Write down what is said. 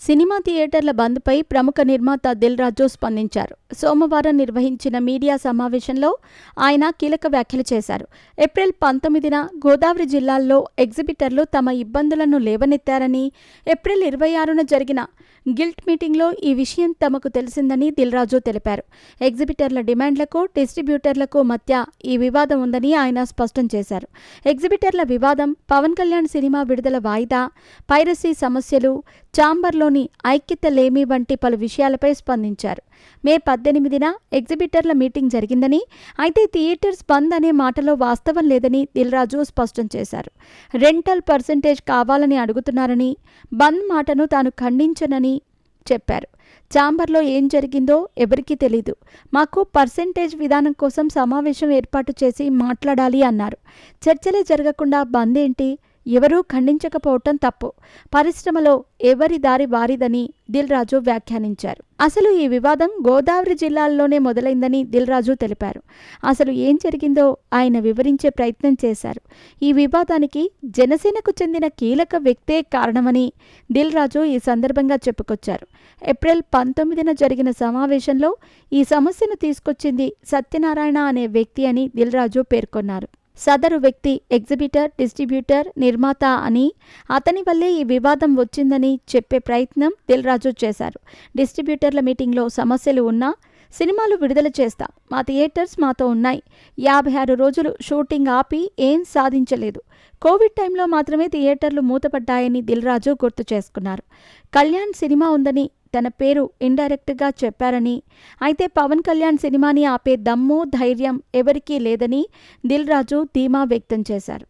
Cinema థియేటర్ల బంద్పై ప్రముఖ నిర్మాత దిల్ రాజు స్పందించారు. సోమవారం నిర్వహించిన మీడియా సమావేశంలో ఆయన కీలక వ్యాఖ్యలు చేశారు. ఏప్రిల్ 19న గోదావరి జిల్లాల్లో ఎగ్జిబిటర్లు తమ ఇబ్బందులను లేవనెత్తారని, ఏప్రిల్ 26న జరిగిన గిల్ట్ మీటింగ్లో ఈ విషయం తమకు తెలిసిందని దిల్ రాజు తెలిపారు. ఎగ్జిబిటర్ల డిమాండ్లకు, డిస్ట్రిబ్యూటర్లకు మధ్య ఈ వివాదం ఉందని ఆయన స్పష్టం చేశారు. ఎగ్జిబిటర్ల వివాదం, పవన్ కళ్యాణ్ సినిమా విడుదల వాయిదా, పైరసీ సమస్యలు, ఛాంబర్లోని ఐక్యత లేమి వంటి పలు విషయాలపై స్పందించారు. మే 18న ఎగ్జిబిటర్ల మీటింగ్ జరిగిందని, అయితే థియేటర్స్ బంద్ అనే మాటలో వాస్తవం లేదని దిల్ రాజు స్పష్టం చేశారు. రెంటల్ పర్సెంటేజ్ కావాలని అడుగుతున్నారని, బంద్ మాటను తాను ఖండించనని చెప్పారు. ఛాంబర్లో ఏం జరిగిందో ఎవరికీ తెలీదు. మాకు పర్సెంటేజ్ విధానం కోసం సమావేశం ఏర్పాటు చేసి మాట్లాడాలి అన్నారు. చర్చలే జరగకుండా బంద్ ఏంటి? ఎవరూ ఖండించకపోవటం తప్పు. పరిశ్రమలో ఎవరి దారి వారిదని దిల్ రాజు వ్యాఖ్యానించారు. అసలు ఈ వివాదం గోదావరి జిల్లాల్లోనే మొదలైందని దిల్ రాజు తెలిపారు. అసలు ఏం జరిగిందో ఆయన వివరించే ప్రయత్నం చేశారు. ఈ వివాదానికి జనసేనకు చెందిన కీలక వ్యక్తే కారణమని దిల్ రాజు ఈ సందర్భంగా చెప్పుకొచ్చారు. ఏప్రిల్ 19న జరిగిన సమావేశంలో ఈ సమస్యను తీసుకొచ్చింది సత్యనారాయణ అనే వ్యక్తి అని దిల్ రాజు పేర్కొన్నారు. సదరు వ్యక్తి ఎగ్జిబిటర్, డిస్ట్రిబ్యూటర్, నిర్మాత అని, అతని వల్లే ఈ వివాదం వచ్చిందని చెప్పే ప్రయత్నం దిల్ రాజు చేశారు. డిస్ట్రిబ్యూటర్ల మీటింగ్లో సమస్యలు ఉన్నా సినిమాలు విడుదల చేస్తాం. మా థియేటర్స్ మాతో ఉన్నాయి. 56 రోజులు షూటింగ్ ఆపి ఏం సాధించలేదు. కోవిడ్ టైంలో మాత్రమే థియేటర్లు మూతపడ్డాయని దిల్ రాజు గుర్తు చేసుకున్నారు. కళ్యాణ్ సినిమా ఉందని తన పేరు ఇండైరెక్ట్గా చెప్పారని, అయితే పవన్ కళ్యాణ్ సినిమాని ఆపే దమ్ము, ధైర్యం ఎవరికీ లేదని దిల్ రాజు ధీమా వ్యక్తం చేశారు.